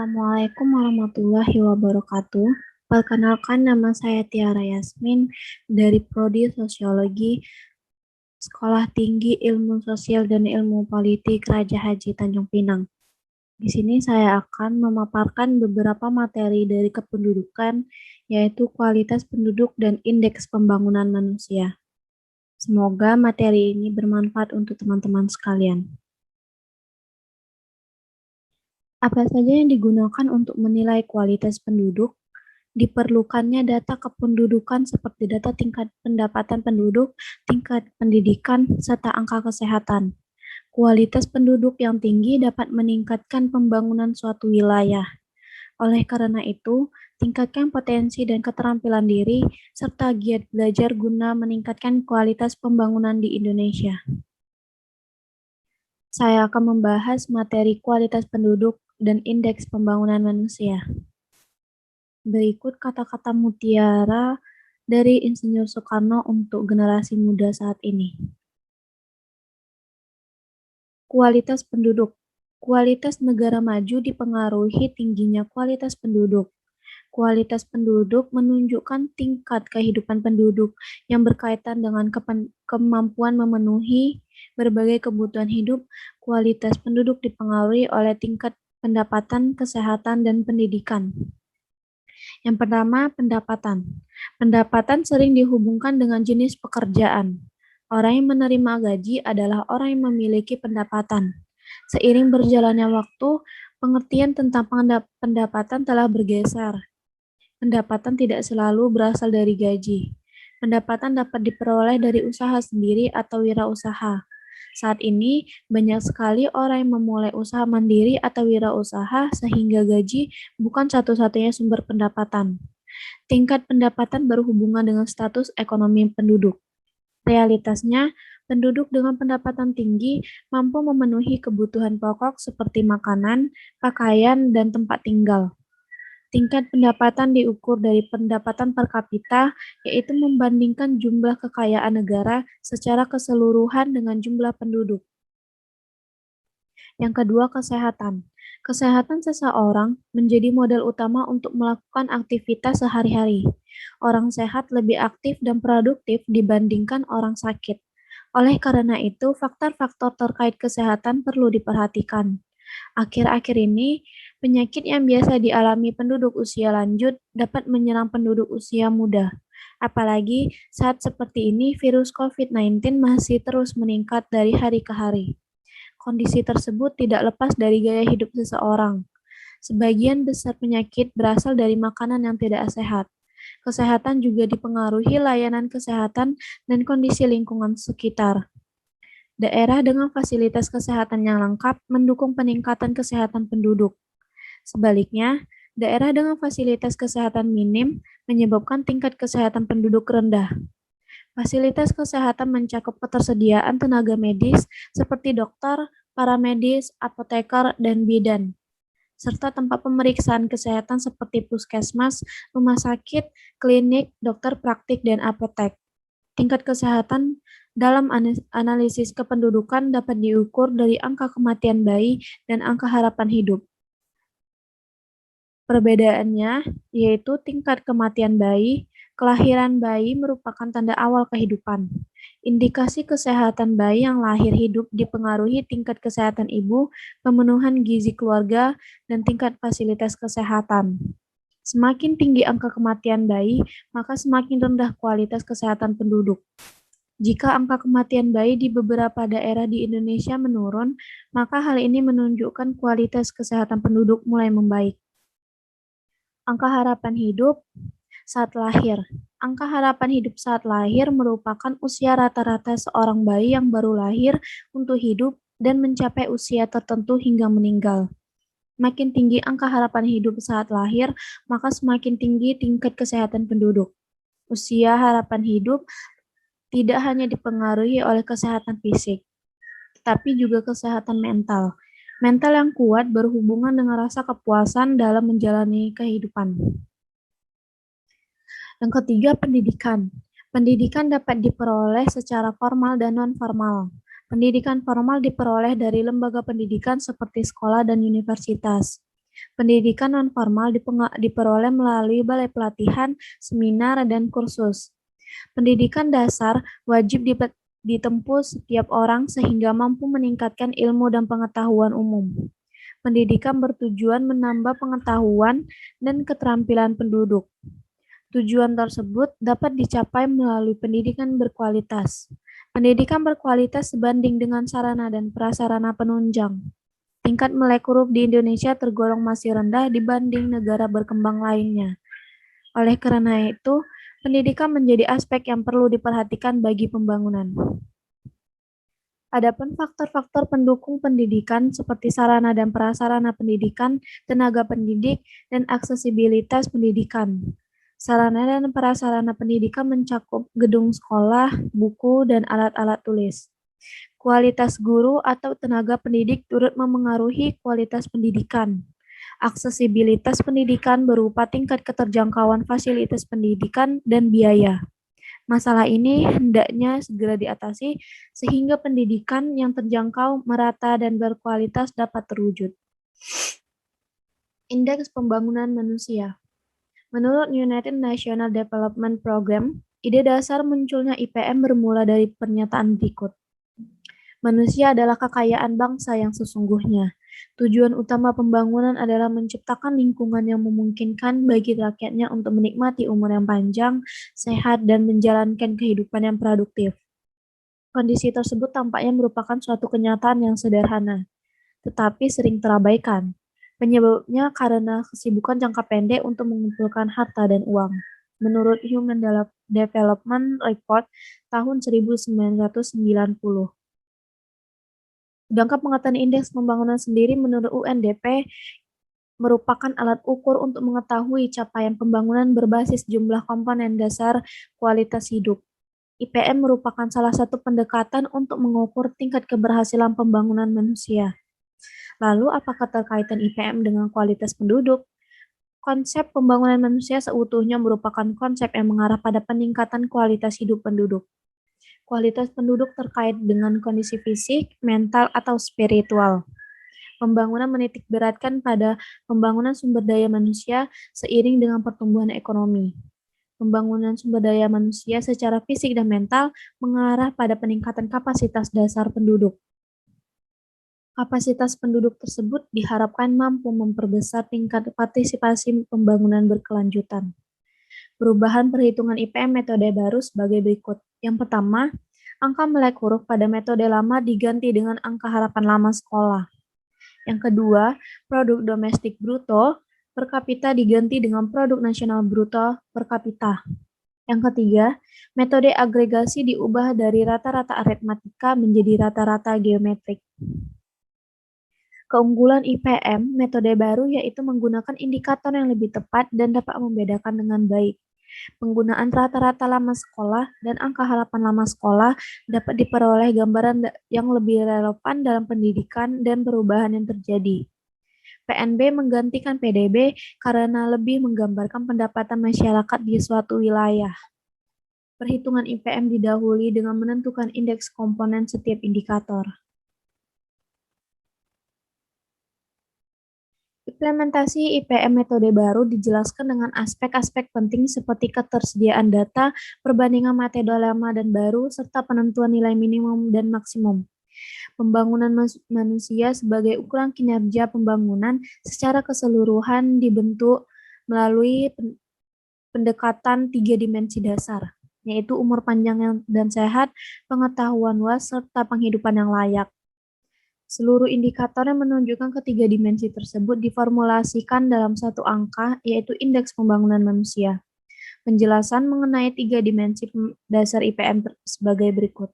Assalamualaikum warahmatullahi wabarakatuh. Perkenalkan, nama saya Tiara Yasmin dari Prodi Sosiologi Sekolah Tinggi Ilmu Sosial dan Ilmu Politik Raja Haji Tanjung Pinang. Di sini saya akan memaparkan beberapa materi dari kependudukan, yaitu kualitas penduduk dan indeks pembangunan manusia. Semoga materi ini bermanfaat untuk teman-teman sekalian. Apa saja yang digunakan untuk menilai kualitas penduduk? Diperlukannya data kependudukan seperti data tingkat pendapatan penduduk, tingkat pendidikan, serta angka kesehatan. Kualitas penduduk yang tinggi dapat meningkatkan pembangunan suatu wilayah. Oleh karena itu, tingkatkan potensi dan keterampilan diri, serta giat belajar guna meningkatkan kualitas pembangunan di Indonesia. Saya akan membahas materi kualitas penduduk dan indeks pembangunan manusia. Berikut kata-kata mutiara dari Insinyur Soekarno untuk generasi muda saat ini. Kualitas penduduk. Kualitas negara maju dipengaruhi tingginya kualitas penduduk. Kualitas penduduk menunjukkan tingkat kehidupan penduduk yang berkaitan dengan kemampuan memenuhi berbagai kebutuhan hidup. Kualitas penduduk dipengaruhi oleh tingkat pendapatan, kesehatan, dan pendidikan. Yang pertama, pendapatan. Pendapatan sering dihubungkan dengan jenis pekerjaan. Orang yang menerima gaji adalah orang yang memiliki pendapatan. Seiring berjalannya waktu, pengertian tentang pendapatan telah bergeser. Pendapatan tidak selalu berasal dari gaji. Pendapatan dapat diperoleh dari usaha sendiri atau wirausaha. Saat ini, banyak sekali orang yang memulai usaha mandiri atau wirausaha sehingga gaji bukan satu-satunya sumber pendapatan. Tingkat pendapatan berhubungan dengan status ekonomi penduduk. Realitasnya, penduduk dengan pendapatan tinggi mampu memenuhi kebutuhan pokok seperti makanan, pakaian, dan tempat tinggal. Tingkat pendapatan diukur dari pendapatan per kapita, yaitu membandingkan jumlah kekayaan negara secara keseluruhan dengan jumlah penduduk. Yang kedua, kesehatan. Kesehatan seseorang menjadi modal utama untuk melakukan aktivitas sehari-hari. Orang sehat lebih aktif dan produktif dibandingkan orang sakit. Oleh karena itu, faktor-faktor terkait kesehatan perlu diperhatikan. Akhir-akhir ini, penyakit yang biasa dialami penduduk usia lanjut dapat menyerang penduduk usia muda. Apalagi saat seperti ini, virus COVID-19 masih terus meningkat dari hari ke hari. Kondisi tersebut tidak lepas dari gaya hidup seseorang. Sebagian besar penyakit berasal dari makanan yang tidak sehat. Kesehatan juga dipengaruhi layanan kesehatan dan kondisi lingkungan sekitar. Daerah dengan fasilitas kesehatan yang lengkap mendukung peningkatan kesehatan penduduk. Sebaliknya, daerah dengan fasilitas kesehatan minim menyebabkan tingkat kesehatan penduduk rendah. Fasilitas kesehatan mencakup ketersediaan tenaga medis seperti dokter, paramedis, apoteker, dan bidan, serta tempat pemeriksaan kesehatan seperti puskesmas, rumah sakit, klinik, dokter praktik, dan apotek. Tingkat kesehatan dalam analisis kependudukan dapat diukur dari angka kematian bayi dan angka harapan hidup. Perbedaannya yaitu tingkat kematian bayi, kelahiran bayi merupakan tanda awal kehidupan. Indikasi kesehatan bayi yang lahir hidup dipengaruhi tingkat kesehatan ibu, pemenuhan gizi keluarga, dan tingkat fasilitas kesehatan. Semakin tinggi angka kematian bayi, maka semakin rendah kualitas kesehatan penduduk. Jika angka kematian bayi di beberapa daerah di Indonesia menurun, maka hal ini menunjukkan kualitas kesehatan penduduk mulai membaik. Angka harapan hidup saat lahir. Angka harapan hidup saat lahir merupakan usia rata-rata seorang bayi yang baru lahir untuk hidup dan mencapai usia tertentu hingga meninggal. Makin tinggi angka harapan hidup saat lahir, maka semakin tinggi tingkat kesehatan penduduk. Usia harapan hidup tidak hanya dipengaruhi oleh kesehatan fisik, tetapi juga kesehatan mental. Mental yang kuat berhubungan dengan rasa kepuasan dalam menjalani kehidupan. Yang ketiga, pendidikan. Pendidikan dapat diperoleh secara formal dan non-formal. Pendidikan formal diperoleh dari lembaga pendidikan seperti sekolah dan universitas. Pendidikan nonformal diperoleh melalui balai pelatihan, seminar, dan kursus. Pendidikan dasar wajib ditempuh setiap orang sehingga mampu meningkatkan ilmu dan pengetahuan umum. Pendidikan bertujuan menambah pengetahuan dan keterampilan penduduk. Tujuan tersebut dapat dicapai melalui pendidikan berkualitas. Pendidikan berkualitas sebanding dengan sarana dan prasarana penunjang. Tingkat melek huruf di Indonesia tergolong masih rendah dibanding negara berkembang lainnya. Oleh karena itu, pendidikan menjadi aspek yang perlu diperhatikan bagi pembangunan. Adapun faktor-faktor pendukung pendidikan seperti sarana dan prasarana pendidikan, tenaga pendidik, dan aksesibilitas pendidikan. Sarana dan prasarana pendidikan mencakup gedung sekolah, buku, dan alat-alat tulis. Kualitas guru atau tenaga pendidik turut memengaruhi kualitas pendidikan. Aksesibilitas pendidikan berupa tingkat keterjangkauan fasilitas pendidikan dan biaya. Masalah ini hendaknya segera diatasi sehingga pendidikan yang terjangkau, merata, dan berkualitas dapat terwujud. Indeks Pembangunan Manusia. Menurut United National Development Program, ide dasar munculnya IPM bermula dari pernyataan berikut. Manusia adalah kekayaan bangsa yang sesungguhnya. Tujuan utama pembangunan adalah menciptakan lingkungan yang memungkinkan bagi rakyatnya untuk menikmati umur yang panjang, sehat, dan menjalankan kehidupan yang produktif. Kondisi tersebut tampaknya merupakan suatu kenyataan yang sederhana, tetapi sering terabaikan. Penyebabnya karena kesibukan jangka pendek untuk mengumpulkan harta dan uang. Menurut Human Development Report tahun 1990. Sedangkan pengetahuan indeks pembangunan sendiri menurut UNDP merupakan alat ukur untuk mengetahui capaian pembangunan berbasis jumlah komponen dasar kualitas hidup. IPM merupakan salah satu pendekatan untuk mengukur tingkat keberhasilan pembangunan manusia. Lalu, apakah terkaitan IPM dengan kualitas penduduk? Konsep pembangunan manusia seutuhnya merupakan konsep yang mengarah pada peningkatan kualitas hidup penduduk. Kualitas penduduk terkait dengan kondisi fisik, mental, atau spiritual. Pembangunan menitik beratkan pada pembangunan sumber daya manusia seiring dengan pertumbuhan ekonomi. Pembangunan sumber daya manusia secara fisik dan mental mengarah pada peningkatan kapasitas dasar penduduk. Kapasitas penduduk tersebut diharapkan mampu memperbesar tingkat partisipasi pembangunan berkelanjutan. Perubahan perhitungan IPM metode baru sebagai berikut. Yang pertama, angka melek huruf pada metode lama diganti dengan angka harapan lama sekolah. Yang kedua, produk domestik bruto per kapita diganti dengan produk nasional bruto per kapita. Yang ketiga, metode agregasi diubah dari rata-rata aritmatika menjadi rata-rata geometrik. Keunggulan IPM metode baru yaitu menggunakan indikator yang lebih tepat dan dapat membedakan dengan baik. Penggunaan rata-rata lama sekolah dan angka harapan lama sekolah dapat diperoleh gambaran yang lebih relevan dalam pendidikan dan perubahan yang terjadi. PNB menggantikan PDB karena lebih menggambarkan pendapatan masyarakat di suatu wilayah. Perhitungan IPM didahului dengan menentukan indeks komponen setiap indikator. Implementasi IPM metode baru dijelaskan dengan aspek-aspek penting seperti ketersediaan data, perbandingan metode lama dan baru, serta penentuan nilai minimum dan maksimum. Pembangunan manusia sebagai ukuran kinerja pembangunan secara keseluruhan dibentuk melalui pendekatan 3 dimensi dasar, yaitu umur panjang dan sehat, pengetahuan luas, serta penghidupan yang layak. Seluruh indikator yang menunjukkan ketiga dimensi tersebut diformulasikan dalam satu angka, yaitu indeks pembangunan manusia. Penjelasan mengenai 3 dimensi dasar IPM sebagai berikut.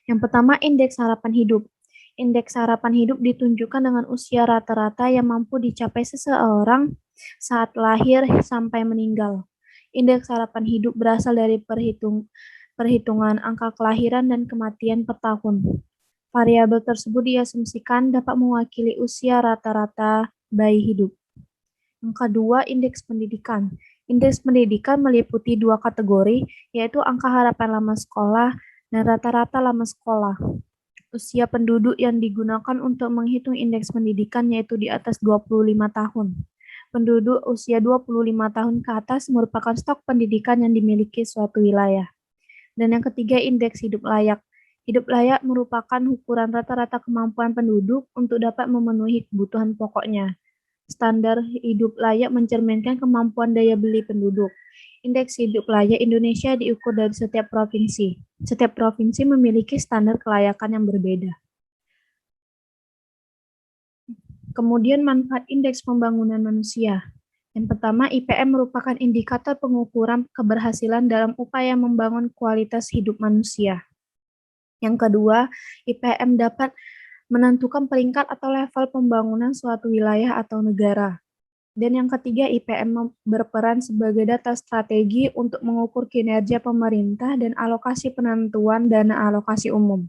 Yang pertama, indeks harapan hidup. Indeks harapan hidup ditunjukkan dengan usia rata-rata yang mampu dicapai seseorang saat lahir sampai meninggal. Indeks harapan hidup berasal dari perhitungan angka kelahiran dan kematian per tahun. Variabel tersebut diasumsikan dapat mewakili usia rata-rata bayi hidup. Yang kedua, indeks pendidikan. Indeks pendidikan meliputi 2 kategori, yaitu angka harapan lama sekolah dan rata-rata lama sekolah. Usia penduduk yang digunakan untuk menghitung indeks pendidikan yaitu di atas 25 tahun. Penduduk usia 25 tahun ke atas merupakan stok pendidikan yang dimiliki suatu wilayah. Dan yang ketiga, indeks hidup layak. Hidup layak merupakan ukuran rata-rata kemampuan penduduk untuk dapat memenuhi kebutuhan pokoknya. Standar hidup layak mencerminkan kemampuan daya beli penduduk. Indeks hidup layak Indonesia diukur dari setiap provinsi. Setiap provinsi memiliki standar kelayakan yang berbeda. Kemudian manfaat indeks pembangunan manusia. Yang pertama, IPM merupakan indikator pengukuran keberhasilan dalam upaya membangun kualitas hidup manusia. Yang kedua, IPM dapat menentukan peringkat atau level pembangunan suatu wilayah atau negara. Dan yang ketiga, IPM berperan sebagai data strategi untuk mengukur kinerja pemerintah dan alokasi penentuan dana alokasi umum.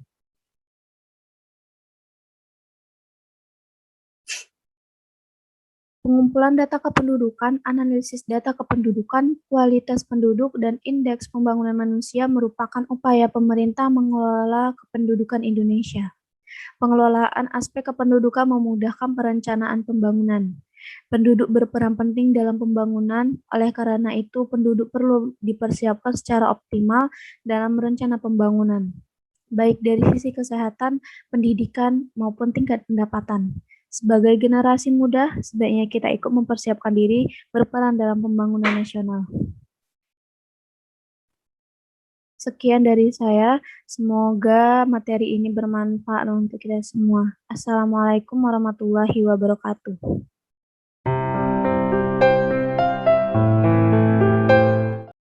Pengumpulan data kependudukan, analisis data kependudukan, kualitas penduduk, dan indeks pembangunan manusia merupakan upaya pemerintah mengelola kependudukan Indonesia. Pengelolaan aspek kependudukan memudahkan perencanaan pembangunan. Penduduk berperan penting dalam pembangunan, oleh karena itu penduduk perlu dipersiapkan secara optimal dalam rencana pembangunan, baik dari sisi kesehatan, pendidikan, maupun tingkat pendapatan. Sebagai generasi muda, sebaiknya kita ikut mempersiapkan diri berperan dalam pembangunan nasional. Sekian dari saya, semoga materi ini bermanfaat untuk kita semua. Assalamualaikum warahmatullahi wabarakatuh.